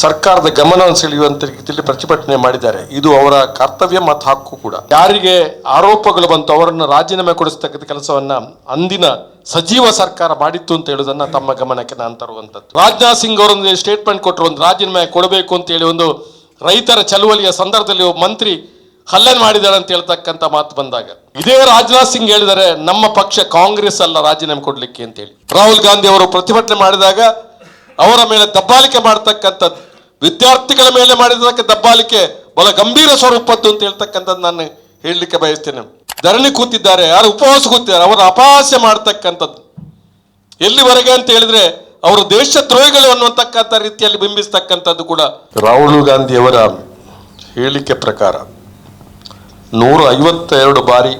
ಸರ್ಕಾರದ ಗಮನವನ್ನು ಸೆಳೆಯುವಂತ ರೀತಿಯಲ್ಲಿ ಪ್ರತಿಭಟನೆ ಮಾಡಿದ್ದಾರೆ. ಇದು ಅವರ ಕರ್ತವ್ಯ ಮತ್ತು ಹಕ್ಕು ಕೂಡ. ಯಾರಿಗೆ ಆರೋಪಗಳು ಬಂತು ಅವರನ್ನು ರಾಜೀನಾಮೆ ಕೊಡಿಸತಕ್ಕಂಥ ಕೆಲಸವನ್ನ ಅಂದಿನ ಸಜೀವ ಸರ್ಕಾರ ಮಾಡಿತ್ತು ಅಂತ ಹೇಳುವುದನ್ನ ತಮ್ಮ ಗಮನಕ್ಕೆ ನಾನು ತರುವಂತದ್ದು. ರಾಜನಾಥ್ ಸಿಂಗ್ ಅವರೊಂದು ಸ್ಟೇಟ್ಮೆಂಟ್ ಕೊಟ್ಟರು, ಒಂದು ರಾಜೀನಾಮೆ ಕೊಡಬೇಕು ಅಂತ ಹೇಳಿ. ಒಂದು ರೈತರ ಚಳುವಳಿಯ ಸಂದರ್ಭದಲ್ಲಿ ಒಬ್ಬ ಮಂತ್ರಿ ಹಲ್ಲೆ ಮಾಡಿದಾರೆ ಅಂತ ಹೇಳ್ತಕ್ಕಂಥ ಮಾತು ಬಂದಾಗ ಇದೇ ರಾಜನಾಥ್ ಸಿಂಗ್ ಹೇಳಿದರೆ ನಮ್ಮ ಪಕ್ಷ ಕಾಂಗ್ರೆಸ್ ಅಲ್ಲ ರಾಜೀನಾಮೆ ಕೊಡ್ಲಿಕ್ಕೆ ಅಂತ ಹೇಳಿ. ರಾಹುಲ್ ಗಾಂಧಿ ಅವರು ಪ್ರತಿಭಟನೆ ಮಾಡಿದಾಗ ಅವರ ಮೇಲೆ ದಬ್ಬಾಳಿಕೆ ಮಾಡತಕ್ಕಂಥದ್ದು, ವಿದ್ಯಾರ್ಥಿಗಳ ಮೇಲೆ ಮಾಡಿದಕ್ಕೆ ದಬ್ಬಾಳಿಕೆ ಬಹಳ ಗಂಭೀರ ಸ್ವರೂಪದ್ದು ಅಂತ ಹೇಳ್ತಕ್ಕಂಥದ್ದು ನಾನು ಹೇಳಲಿಕ್ಕೆ ಬಯಸ್ತೇನೆ. ಧರಣಿ ಕೂತಿದ್ದಾರೆ, ಯಾರು ಉಪವಾಸ ಕೂತಿದ್ದಾರೆ, ಅವರ ಅಪಹಾಸ್ಯ ಮಾಡ್ತಕ್ಕಂಥದ್ದು ಎಲ್ಲಿವರೆಗೆ ಅಂತ ಹೇಳಿದ್ರೆ ಅವರು ದೇಶದ್ರೋಹಿಗಳು ಅನ್ನುವಂತಕ್ಕಂಥ ರೀತಿಯಲ್ಲಿ ಬಿಂಬಿಸ್ತಕ್ಕಂಥದ್ದು ಕೂಡ. ರಾಹುಲ್ ಗಾಂಧಿ ಅವರ ಹೇಳಿಕೆ ಪ್ರಕಾರ 152 ಬಾರಿ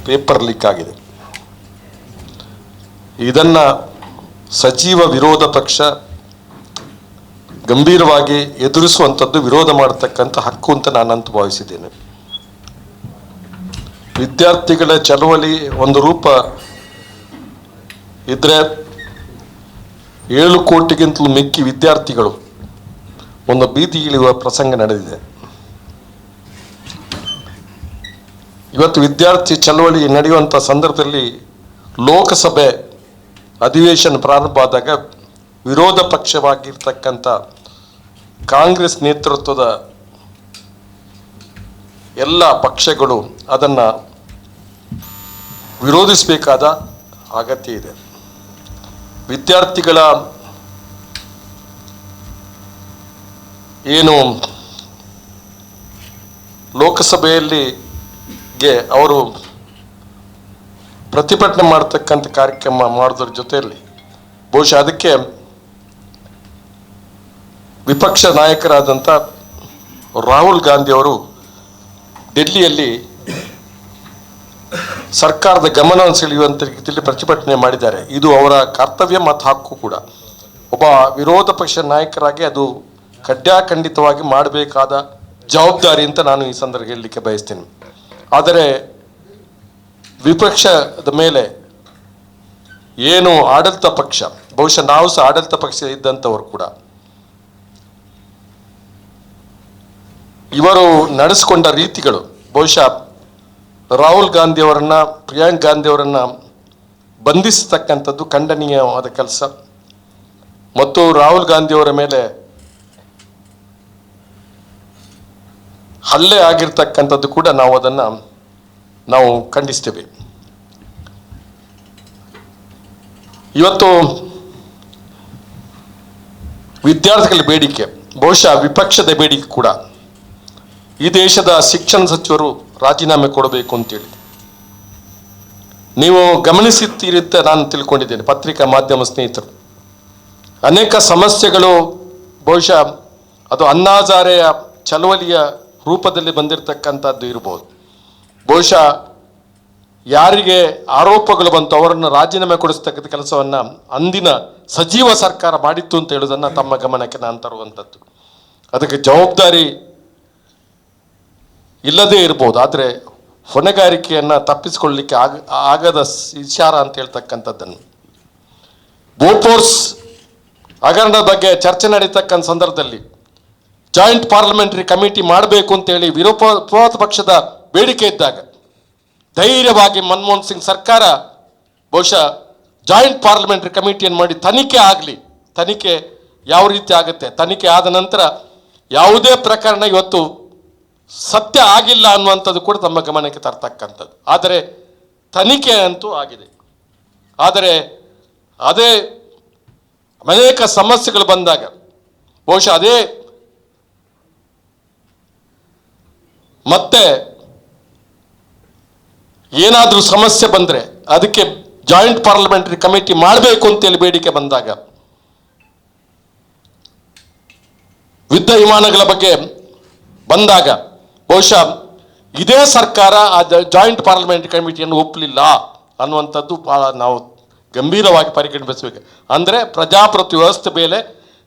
ಪೇಪರ್ ಲೀಕ್ ಆಗಿದೆ. ಇದನ್ನ ಸಜೀವ ವಿರೋಧ ಪಕ್ಷ ಗಂಭೀರವಾಗಿ ಎದುರಿಸುವಂಥದ್ದು, ವಿರೋಧ ಮಾಡತಕ್ಕಂಥ ಹಕ್ಕು ಅಂತ ನಾನಂತೂ ಭಾವಿಸಿದ್ದೇನೆ. ವಿದ್ಯಾರ್ಥಿಗಳ ಚಳವಳಿ ಒಂದು ರೂಪ ಇದ್ರೆ 7 ಕೋಟಿಗಿಂತಲೂ ಮಿಕ್ಕಿ ವಿದ್ಯಾರ್ಥಿಗಳು ಒಂದು ಬೀದಿ ಇಳಿಯುವ ಪ್ರಸಂಗ ನಡೆದಿದೆ. ಇವತ್ತು ವಿದ್ಯಾರ್ಥಿ ಚಳವಳಿ ನಡೆಯುವಂಥ ಸಂದರ್ಭದಲ್ಲಿ ಲೋಕಸಭೆ ಅಧಿವೇಶನ ಪ್ರಾರಂಭ ಆದಾಗ ವಿರೋಧ ಪಕ್ಷವಾಗಿರ್ತಕ್ಕಂಥ ಕಾಂಗ್ರೆಸ್ ನೇತೃತ್ವದ ಎಲ್ಲ ಪಕ್ಷಗಳು ಅದನ್ನು ವಿರೋಧಿಸಬೇಕಾದ ಅಗತ್ಯ ಇದೆ. ವಿದ್ಯಾರ್ಥಿಗಳ ಏನು ಲೋಕಸಭೆಯಲ್ಲಿ ಅವರು ಪ್ರತಿಭಟನೆ ಮಾಡತಕ್ಕಂಥ ಕಾರ್ಯಕ್ರಮ ಮಾಡೋದ್ರ ಜೊತೆಯಲ್ಲಿ ಬಹುಶಃ ಅದಕ್ಕೆ ವಿಪಕ್ಷ ನಾಯಕರಾದಂಥ ರಾಹುಲ್ ಗಾಂಧಿ ಅವರು ಡೆಲ್ಲಿಯಲ್ಲಿ ಸರ್ಕಾರದ ಗಮನವನ್ನು ಸೆಳೆಯುವಂತ ರೀತಿಯಲ್ಲಿ ಪ್ರತಿಭಟನೆ ಮಾಡಿದ್ದಾರೆ. ಇದು ಅವರ ಕರ್ತವ್ಯ ಮತ್ತು ಹಕ್ಕು ಕೂಡ. ಒಬ್ಬ ವಿರೋಧ ಪಕ್ಷ ನಾಯಕರಾಗಿ ಅದು ಖಂಡಿತವಾಗಿ ಮಾಡಬೇಕಾದ ಜವಾಬ್ದಾರಿ ಅಂತ ನಾನು ಈ ಸಂದರ್ಭ ಹೇಳಲಿಕ್ಕೆ ಬಯಸ್ತೇನೆ. ಆದರೆ ವಿಪಕ್ಷದ ಮೇಲೆ ಏನು ಆಡಳಿತ ಪಕ್ಷ, ಬಹುಶಃ ನಾವು ಸಹ ಆಡಳಿತ ಪಕ್ಷ ಇದ್ದಂಥವರು ಕೂಡ, ಇವರು ನಡೆಸಿಕೊಂಡ ರೀತಿಗಳು ಬಹುಶಃ ರಾಹುಲ್ ಗಾಂಧಿ ಅವರನ್ನ, ಪ್ರಿಯಾಂಕ್ ಗಾಂಧಿ ಅವರನ್ನ ಬಂಧಿಸತಕ್ಕಂಥದ್ದು ಖಂಡನೀಯವಾದ ಕೆಲಸ. ಮತ್ತು ರಾಹುಲ್ ಗಾಂಧಿ ಅವರ ಮೇಲೆ ಹಲ್ಲೆ ಆಗಿರ್ತಕ್ಕಂಥದ್ದು ಕೂಡ ನಾವು ಖಂಡಿಸ್ತೇವೆ. ಇವತ್ತು ವಿದ್ಯಾರ್ಥಿಗಳ ಬೇಡಿಕೆ ಬಹುಶಃ ವಿಪಕ್ಷದ ಬೇಡಿಕೆ ಕೂಡ, ಈ ದೇಶದ ಶಿಕ್ಷಣ ಸಚಿವರು ರಾಜೀನಾಮೆ ಕೊಡಬೇಕು ಅಂತೇಳಿ ನೀವು ಗಮನಿಸುತ್ತೀರಿ ಅಂತ ನಾನು ತಿಳ್ಕೊಂಡಿದ್ದೇನೆ. ಪತ್ರಿಕಾ ಮಾಧ್ಯಮ ಸ್ನೇಹಿತರು, ಅನೇಕ ಸಮಸ್ಯೆಗಳು ಬಹುಶಃ ಅದು ಅಣ್ಣಾ ಹಜಾರೆಯ ಚಳವಳಿಯ ರೂಪದಲ್ಲಿ ಬಂದಿರತಕ್ಕಂಥದ್ದು ಇರಬಹುದು. ಬಹುಶಃ ಯಾರಿಗೆ ಆರೋಪಗಳು ಬಂತು ಅವರನ್ನು ರಾಜೀನಾಮೆ ಕೊಡಿಸ್ತಕ್ಕಂಥ ಕೆಲಸವನ್ನ ಅಂದಿನ ಸಜೀವ ಸರ್ಕಾರ ಮಾಡಿತ್ತು ಅಂತ ಹೇಳುವುದನ್ನು ತಮ್ಮ ಗಮನಕ್ಕೆ ನಾನು ತರುವಂಥದ್ದು. ಅದಕ್ಕೆ ಜವಾಬ್ದಾರಿ ಇಲ್ಲದೇ ಇರ್ಬೋದು, ಆದರೆ ಹೊಣೆಗಾರಿಕೆಯನ್ನು ತಪ್ಪಿಸಿಕೊಳ್ಳಲಿಕ್ಕೆ ಆಗದ ವಿಚಾರ ಅಂತ ಹೇಳ್ತಕ್ಕಂಥದ್ದನ್ನು. ಬೋಫೋರ್ಸ್ ಹಗರಣದ ಬಗ್ಗೆ ಚರ್ಚೆ ನಡೀತಕ್ಕಂಥ ಸಂದರ್ಭದಲ್ಲಿ ಜಾಯಿಂಟ್ ಪಾರ್ಲಿಮೆಂಟರಿ ಕಮಿಟಿ ಮಾಡಬೇಕು ಅಂತೇಳಿ ವಿರೋಧ ಪಕ್ಷದ ಬೇಡಿಕೆ ಇದ್ದಾಗ ಧೈರ್ಯವಾಗಿ ಮನಮೋಹನ್ ಸಿಂಗ್ ಸರ್ಕಾರ ಬಹುಶಃ ಜಾಯಿಂಟ್ ಪಾರ್ಲಿಮೆಂಟರಿ ಕಮಿಟಿಯನ್ನು ಮಾಡಿ ತನಿಖೆ ಆಗಲಿ, ತನಿಖೆ ಯಾವ ರೀತಿ ಆಗುತ್ತೆ, ತನಿಖೆ ಆದ ನಂತರ ಯಾವುದೇ ಪ್ರಕರಣ ಇವತ್ತು ಸತ್ಯ ಆಗಿಲ್ಲ ಅನ್ನುವಂಥದ್ದು ಕೂಡ ತಮ್ಮ ಗಮನಕ್ಕೆ ತರ್ತಕ್ಕಂಥದ್ದು. ಆದರೆ ತನಿಖೆ ಅಂತೂ ಆಗಿದೆ. ಆದರೆ ಅದೇ ಅನೇಕ ಸಮಸ್ಯೆಗಳು ಬಂದಾಗ ಬಹುಶಃ ಅದೇ ಮತ್ತೆ ಏನಾದರೂ ಸಮಸ್ಯೆ ಬಂದರೆ ಅದಕ್ಕೆ ಜಾಯಿಂಟ್ ಪಾರ್ಲಿಮೆಂಟರಿ ಕಮಿಟಿ ಮಾಡಬೇಕು ಅಂತೇಳಿ ಬೇಡಿಕೆ ಬಂದಾಗ, ಯುದ್ಧ ವಿಮಾನಗಳ ಬಗ್ಗೆ ಬಂದಾಗ ಬಹುಶಃ ಇದೇ ಸರ್ಕಾರ ಆ ಜಾಯಿಂಟ್ ಪಾರ್ಲಿಮೆಂಟರಿ ಕಮಿಟಿಯನ್ನು ಒಪ್ಪಲಿಲ್ಲ ಅನ್ನುವಂಥದ್ದು ಭಾಳ ನಾವು ಗಂಭೀರವಾಗಿ ಪರಿಗಣಿಸಬೇಕು. ಅಂದರೆ ಪ್ರಜಾಪ್ರಭುತ್ವ ವ್ಯವಸ್ಥೆ ಮೇಲೆ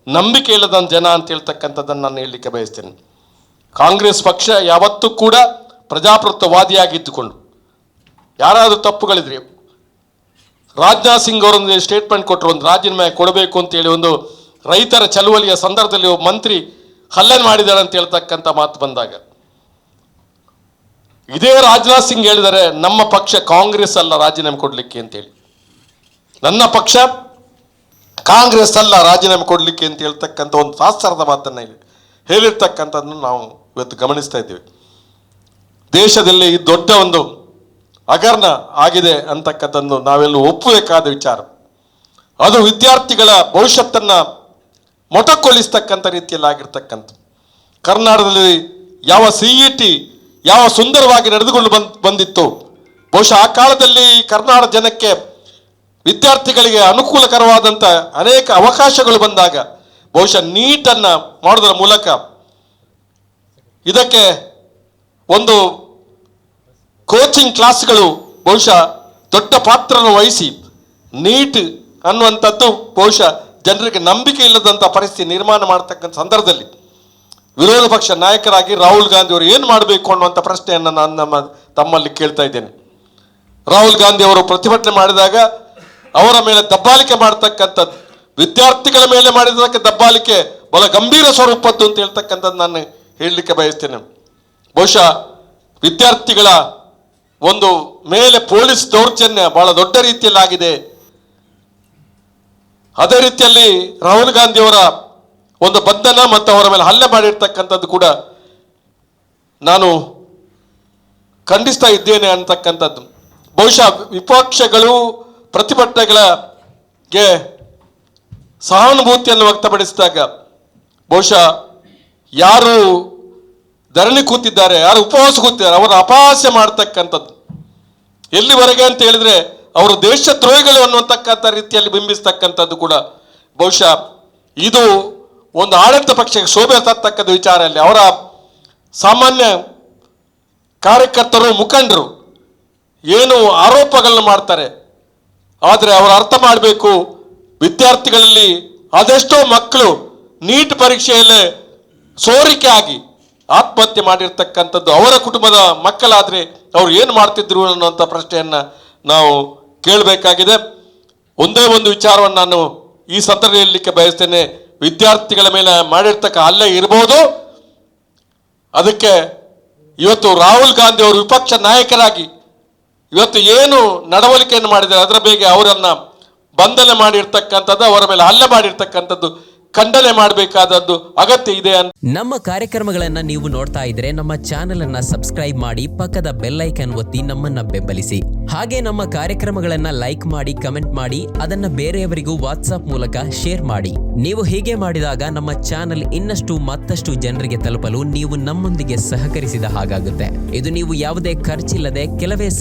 ನಂಬಿಕೆ ಇಲ್ಲದ ಜನ ಅಂತ ಹೇಳ್ತಕ್ಕಂಥದ್ದನ್ನು ನಾನು ಹೇಳಲಿಕ್ಕೆ ಬಯಸ್ತೇನೆ. ಕಾಂಗ್ರೆಸ್ ಪಕ್ಷ ಯಾವತ್ತೂ ಕೂಡ ಪ್ರಜಾಪ್ರಭುತ್ವವಾದಿಯಾಗಿದ್ದುಕೊಂಡು ಯಾರಾದರೂ ತಪ್ಪುಗಳಿದ್ರೆ ರಾಜನಾಥ್ ಸಿಂಗ್ ಅವರೊಂದು ಸ್ಟೇಟ್ಮೆಂಟ್ ಕೊಟ್ಟರು, ಒಂದು ರಾಜೀನಾಮೆ ಕೊಡಬೇಕು ಅಂತೇಳಿ ಒಂದು ರೈತರ ಚಳುವಳಿಯ ಸಂದರ್ಭದಲ್ಲಿ ಒಬ್ಬ ಮಂತ್ರಿ ಹಲ್ಲೆ ಮಾಡಿದ್ದಾರೆ ಅಂತ ಹೇಳ್ತಕ್ಕಂಥ ಮಾತು ಬಂದಾಗ ಇದೇ ರಾಜನಾಥ್ ಸಿಂಗ್ ಹೇಳಿದರೆ ನಮ್ಮ ಪಕ್ಷ ಕಾಂಗ್ರೆಸ್ ಅಲ್ಲ ರಾಜೀನಾಮೆ ಕೊಡಲಿಕ್ಕೆ ಅಂತೇಳಿ, ನನ್ನ ಪಕ್ಷ ಕಾಂಗ್ರೆಸ್ ಅಲ್ಲ ರಾಜೀನಾಮೆ ಕೊಡಲಿಕ್ಕೆ ಅಂತ ಹೇಳ್ತಕ್ಕಂಥ ಒಂದು ಶಾಸ್ತ್ರದ ಮಾತನ್ನು ಹೇಳಿರ್ತಕ್ಕಂಥದ್ದನ್ನು ನಾವು ಇವತ್ತು ಗಮನಿಸ್ತಾ ಇದ್ದೇವೆ. ದೇಶದಲ್ಲಿ ದೊಡ್ಡ ಒಂದು ಹಗರಣ ಆಗಿದೆ ಅಂತಕ್ಕಂಥದ್ದು ನಾವೆಲ್ಲೂ ಒಪ್ಪಬೇಕಾದ ವಿಚಾರ. ಅದು ವಿದ್ಯಾರ್ಥಿಗಳ ಭವಿಷ್ಯತ್ತನ್ನು ಮೊಟಕುಗೊಳಿಸ್ತಕ್ಕಂಥ ರೀತಿಯಲ್ಲಿ ಆಗಿರ್ತಕ್ಕಂಥ ಕರ್ನಾಟಕದಲ್ಲಿ ಯಾವ CET ಯಾವ ಸುಂದರವಾಗಿ ನಡೆದುಕೊಂಡು ಬಂದಿತ್ತು, ಬಹುಶಃ ಆ ಕಾಲದಲ್ಲಿ ಕರ್ನಾಟಕ ಜನಕ್ಕೆ ವಿದ್ಯಾರ್ಥಿಗಳಿಗೆ ಅನುಕೂಲಕರವಾದಂಥ ಅನೇಕ ಅವಕಾಶಗಳು ಬಂದಾಗ ಬಹುಶಃ ನೀಟನ್ನು ಮಾಡೋದರ ಮೂಲಕ ಇದಕ್ಕೆ ಒಂದು ಕೋಚಿಂಗ್ ಕ್ಲಾಸ್ಗಳು ಬಹುಶಃ ದೊಡ್ಡ ಪಾತ್ರವನ್ನು ವಹಿಸಿ ನೀಟ್ ಅನ್ನುವಂಥದ್ದು ಬಹುಶಃ ಜನರಿಗೆ ನಂಬಿಕೆ ಇಲ್ಲದಂಥ ಪರಿಸ್ಥಿತಿ ನಿರ್ಮಾಣ ಮಾಡ್ತಕ್ಕಂಥ ಸಂದರ್ಭದಲ್ಲಿ ವಿರೋಧ ಪಕ್ಷ ನಾಯಕರಾಗಿ ರಾಹುಲ್ ಗಾಂಧಿ ಅವರು ಏನು ಮಾಡಬೇಕು ಅನ್ನುವಂಥ ಪ್ರಶ್ನೆಯನ್ನು ನಾನು ತಮ್ಮಲ್ಲಿ ಕೇಳ್ತಾ ಇದ್ದೇನೆ. ರಾಹುಲ್ ಗಾಂಧಿ ಅವರು ಪ್ರತಿಭಟನೆ ಮಾಡಿದಾಗ ಅವರ ಮೇಲೆ ದಬ್ಬಾಳಿಕೆ ಮಾಡ್ತಕ್ಕಂಥದ್ದು, ವಿದ್ಯಾರ್ಥಿಗಳ ಮೇಲೆ ಮಾಡಿದಕ್ಕೆ ದಬ್ಬಾಳಿಕೆ ಬಹಳ ಗಂಭೀರ ಸ್ವರೂಪದ್ದು ಅಂತ ಹೇಳ್ತಕ್ಕಂಥದ್ದು ನಾನು ಹೇಳಲಿಕ್ಕೆ ಬಯಸ್ತೇನೆ. ಬಹುಶಃ ವಿದ್ಯಾರ್ಥಿಗಳ ಒಂದು ಮೇಲೆ ಪೊಲೀಸ್ ದೌರ್ಜನ್ಯ ಬಹಳ ದೊಡ್ಡ ರೀತಿಯಲ್ಲಿ ಆಗಿದೆ. ಅದೇ ರೀತಿಯಲ್ಲಿ ರಾಹುಲ್ ಗಾಂಧಿಯವರ ಒಂದು ಬಂಧನ ಮತ್ತು ಅವರ ಮೇಲೆ ಹಲ್ಲೆ ಮಾಡಿರ್ತಕ್ಕಂಥದ್ದು ಕೂಡ ನಾನು ಖಂಡಿಸ್ತಾ ಇದ್ದೇನೆ ಅಂತಕ್ಕಂಥದ್ದು. ಬಹುಶಃ ವಿಪಕ್ಷಗಳು ಪ್ರತಿಭಟನೆಗಳಿಗೆ ಸಹಾನುಭೂತಿಯನ್ನು ವ್ಯಕ್ತಪಡಿಸಿದಾಗ ಬಹುಶಃ ಯಾರು ಧರಣಿ ಕೂತಿದ್ದಾರೆ, ಯಾರು ಉಪವಾಸ ಕೂತಿದ್ದಾರೆ ಅವರ ಅಪಹಾಸ್ಯ ಮಾಡ್ತಕ್ಕಂಥದ್ದು. ಎಲ್ಲಿವರೆಗೆ ಅಂತ ಹೇಳಿದ್ರೆ ಅವರು ದೇಶದ್ರೋಹಿಗಳು ಅನ್ನುವಂತಕ್ಕಂಥ ರೀತಿಯಲ್ಲಿ ಬಿಂಬಿಸ್ತಕ್ಕಂಥದ್ದು ಕೂಡ ಬಹುಶಃ ಇದು ಒಂದು ಆಡಳಿತ ಪಕ್ಷಕ್ಕೆ ಶೋಭೆ ತರ್ತಕ್ಕಂಥ ವಿಚಾರ. ಅಲ್ಲಿ ಅವರ ಸಾಮಾನ್ಯ ಕಾರ್ಯಕರ್ತರು ಮುಖಂಡರು ಏನು ಆರೋಪಗಳನ್ನು ಮಾಡ್ತಾರೆ, ಆದರೆ ಅವರು ಅರ್ಥ ಮಾಡಬೇಕು, ವಿದ್ಯಾರ್ಥಿಗಳಲ್ಲಿ ಅದೆಷ್ಟೋ ಮಕ್ಕಳು ನೀಟ್ ಪರೀಕ್ಷೆಯಲ್ಲೇ ಸೋರಿಕೆ ಆಗಿ ಆತ್ಮಹತ್ಯೆ ಮಾಡಿರ್ತಕ್ಕಂಥದ್ದು ಅವರ ಕುಟುಂಬದ ಮಕ್ಕಳಾದರೆ ಅವರು ಏನು ಮಾಡ್ತಿದ್ರು ಅನ್ನುವಂಥ ಪ್ರಶ್ನೆಯನ್ನು ನಾವು ಕೇಳಬೇಕಾಗಿದೆ. ಒಂದೇ ಒಂದು ವಿಚಾರವನ್ನು ನಾನು ಈ ಸಂದರ್ಭದಲ್ಲಿ ಹೇಳಲಿಕ್ಕೆ ಬಯಸ್ತೇನೆ. ವಿದ್ಯಾರ್ಥಿಗಳ ಮೇಲೆ ಮಾಡಿರ್ತಕ್ಕ ಹಲ್ಲೆ ಇರ್ಬೋದು, ಅದಕ್ಕೆ ಇವತ್ತು ರಾಹುಲ್ ಗಾಂಧಿ ಅವರು ವಿಪಕ್ಷ ನಾಯಕರಾಗಿ ಇವತ್ತು ಏನು ನಡವಳಿಕೆಯನ್ನು ಮಾಡಿದ್ದಾರೆ ಅದರ ಬಗ್ಗೆ ಅವರನ್ನು ಬಂಧನ ಮಾಡಿರ್ತಕ್ಕಂಥದ್ದು, ಅವರ ಮೇಲೆ ಹಲ್ಲೆ ಮಾಡಿರ್ತಕ್ಕಂಥದ್ದು ಖಂಡನೆ ಮಾಡಬೇಕಾದದ್ದು ಅಗತ್ಯ ಇದೆ ಅಂತ. ನಮ್ಮ ಕಾರ್ಯಕ್ರಮಗಳನ್ನ ನೀವು ನೋಡ್ತಾ ಇದ್ರೆ ನಮ್ಮ ಚಾನೆಲ್ ಅನ್ನ ಸಬ್ಸ್ಕ್ರೈಬ್ ಮಾಡಿ, ಪಕ್ಕದ ಬೆಲ್ ಐಕಾನ್ ಒತ್ತಿ ನಮ್ಮನ್ನ ಬೆಂಬಲಿಸಿ. ಹಾಗೆ ನಮ್ಮ ಕಾರ್ಯಕ್ರಮಗಳನ್ನ ಲೈಕ್ ಮಾಡಿ, ಕಮೆಂಟ್ ಮಾಡಿ, ಅದನ್ನ ಬೇರೆಯವರಿಗೂ ವಾಟ್ಸ್ಆಪ್ ಮೂಲಕ ಶೇರ್ ಮಾಡಿ. ನೀವು ಹೀಗೆ ಮಾಡಿದಾಗ ನಮ್ಮ ಚಾನೆಲ್ ಇನ್ನಷ್ಟು ಮತ್ತಷ್ಟು ಜನರಿಗೆ ತಲುಪಲು ನೀವು ನಮ್ಮೊಂದಿಗೆ ಸಹಕರಿಸಿದ ಹಾಗಾಗುತ್ತೆ. ಇದು ನೀವು ಯಾವುದೇ ಖರ್ಚಿಲ್ಲದೆ ಕೆಲವೇ